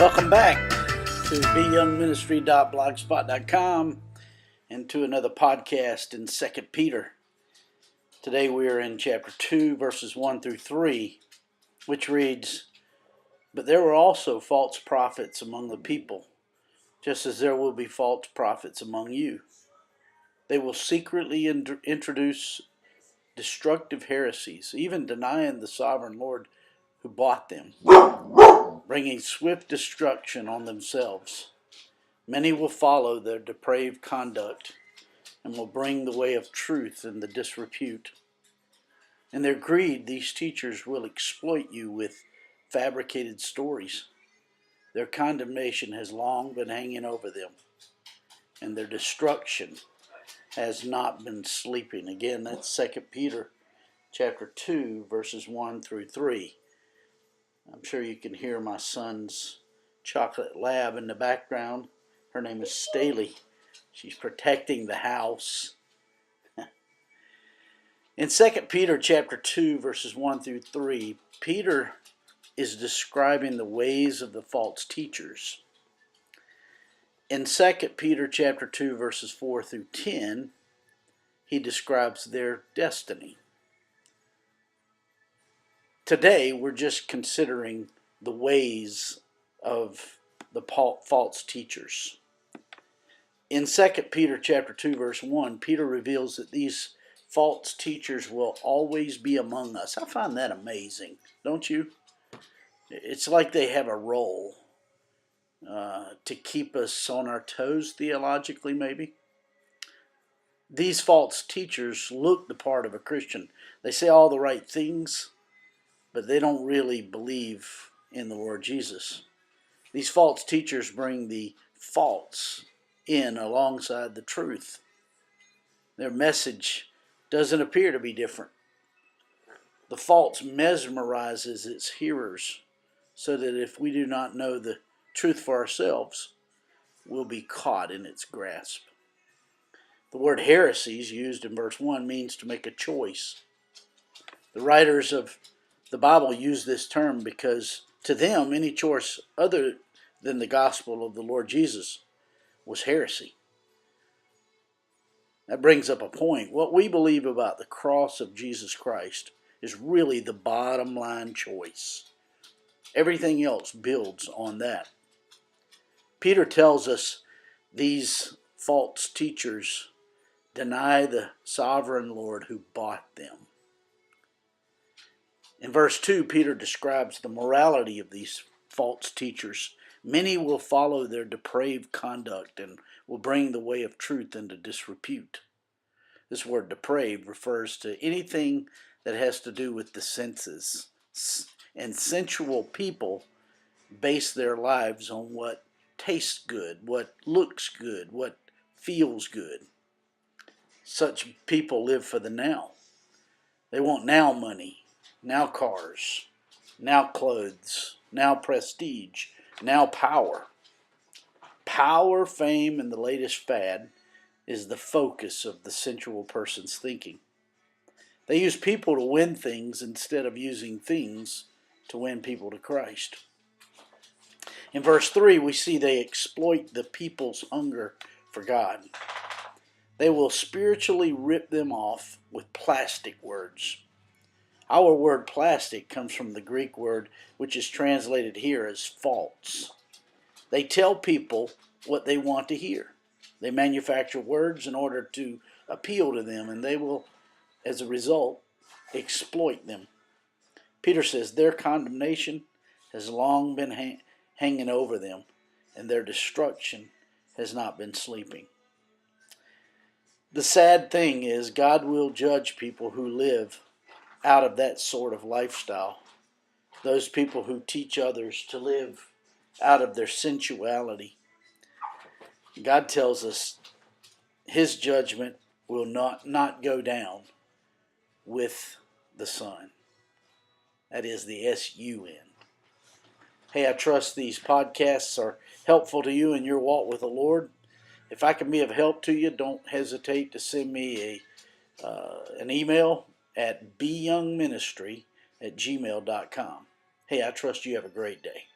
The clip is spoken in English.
Welcome back to beyoungministry.blogspot.com and to another podcast in 2 Peter. Today we are in chapter 2, verses 1 through 3, which reads, "But there were also false prophets among the people, just as there will be false prophets among you. They will secretly introduce destructive heresies, even denying the sovereign Lord who bought them, bringing swift destruction on themselves. Many will follow their depraved conduct and will bring the way of truth into disrepute. In their greed, these teachers will exploit you with fabricated stories. Their condemnation has long been hanging over them, and their destruction has not been sleeping." Again, that's 2 Peter chapter 2, verses 1 through 3. I'm sure you can hear my son's chocolate lab in the background. Her name is Staley. She's protecting the house. In 2 Peter chapter 2, verses 1 through 3, Peter is describing the ways of the false teachers. In 2 Peter chapter 2, verses 4 through 10, he describes their destiny. Today, we're just considering the ways of the false teachers. In 2 Peter chapter 2, verse 1, Peter reveals that these false teachers will always be among us. I find that amazing, don't you? It's like they have a role to keep us on our toes theologically, maybe. These false teachers look the part of a Christian. They say all the right things, but they don't really believe in the Lord Jesus. These false teachers bring the false in alongside the truth. Their message doesn't appear to be different. The false mesmerizes its hearers so that if we do not know the truth for ourselves, we'll be caught in its grasp. The word heresies used in verse 1 means to make a choice. The writers of the Bible use this term because to them any choice other than the gospel of the Lord Jesus was heresy. That brings up a point. What we believe about the cross of Jesus Christ is really the bottom line choice. Everything else builds on that. Peter tells us these false teachers deny the sovereign Lord who bought them. In verse 2, Peter describes the morality of these false teachers. Many will follow their depraved conduct and will bring the way of truth into disrepute. This word depraved refers to anything that has to do with the senses. And sensual people base their lives on what tastes good, what looks good, what feels good. Such people live for the now. They want now money, now cars, now clothes, now prestige, now power. Power, fame, and the latest fad is the focus of the sensual person's thinking. They use people to win things instead of using things to win people to Christ. In verse 3, we see they exploit the people's hunger for God. They will spiritually rip them off with plastic words. Our word plastic comes from the Greek word which is translated here as false. They tell people what they want to hear. They manufacture words in order to appeal to them, and they will, as a result, exploit them. Peter says their condemnation has long been hanging over them, and their destruction has not been sleeping. The sad thing is God will judge people who live out of that sort of lifestyle. Those people who teach others to live out of their sensuality. God tells us his judgment will not go down with the sun. That is the S-U-N. Hey, I trust these podcasts are helpful to you in your walk with the Lord. If I can be of help to you, don't hesitate to send me an email at beyoungministry@gmail.com. Hey, I trust you have a great day.